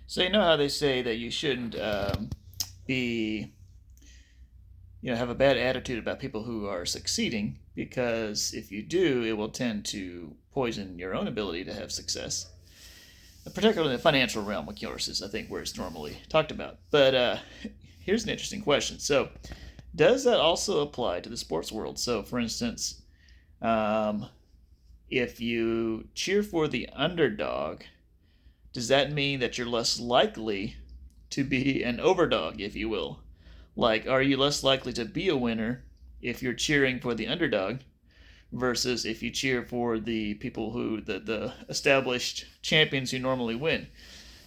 So you know how they say that you shouldn't be, have a bad attitude about people who are succeeding because if you do, it will tend to poison your own ability to have success, particularly in the financial realm, like yours is, I think, where it's normally talked about. But here's an interesting question. So, does that also apply to the sports world? So, for instance, um, if you cheer for the underdog, does that mean that you're less likely to be an overdog, if you will? Like, are you less likely to be a winner if you're cheering for the underdog versus if you cheer for the people the established champions who normally win?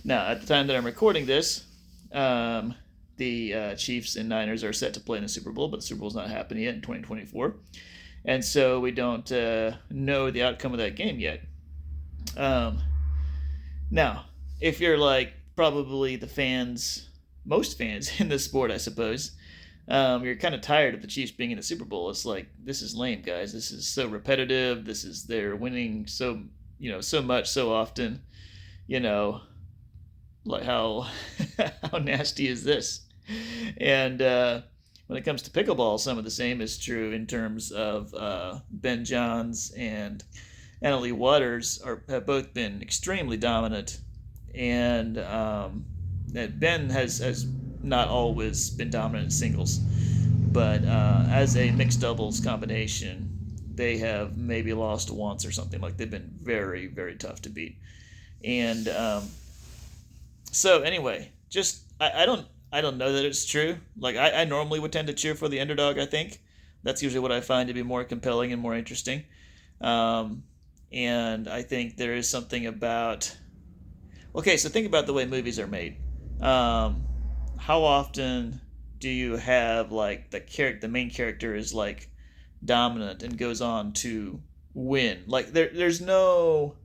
Now, at the time that I'm recording this, the Chiefs and Niners are set to play in the Super Bowl, but the Super Bowl's not happening yet in 2024. And so we don't know the outcome of that game yet. Um, Now, if you're like probably most fans in this sport, I suppose, you're kind of tired of the Chiefs being in the Super Bowl. It's like, this is lame, guys. This is so repetitive. They're winning so much so often. You know, like how nasty is this? And when it comes to pickleball, some of the same is true in terms of Ben Johns and Annalie Waters have both been extremely dominant, and that Ben has not always been dominant in singles, but as a mixed doubles combination, they have maybe lost once or something. Like they've been very very tough to beat, and so anyway, just I don't know that it's true. Like I normally would tend to cheer for the underdog. I think that's usually what I find to be more compelling and more interesting. Um, and I think there is something about. Okay, so think about the way movies are made. Um, how often do you have like the main character is like dominant and goes on to win? Like there's no.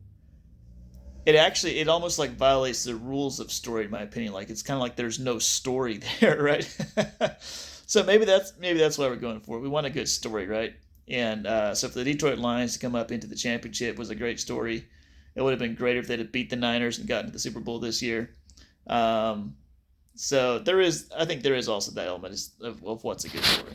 It almost like violates the rules of story in my opinion. Like it's kind of like there's no story there, right? So maybe that's why we're going for it. We want a good story, right? And so for the Detroit Lions to come up into the championship was a great story. It would have been great if they'd have beat the Niners and gotten to the Super Bowl this year. Um, so I think there is also that element of what's a good story.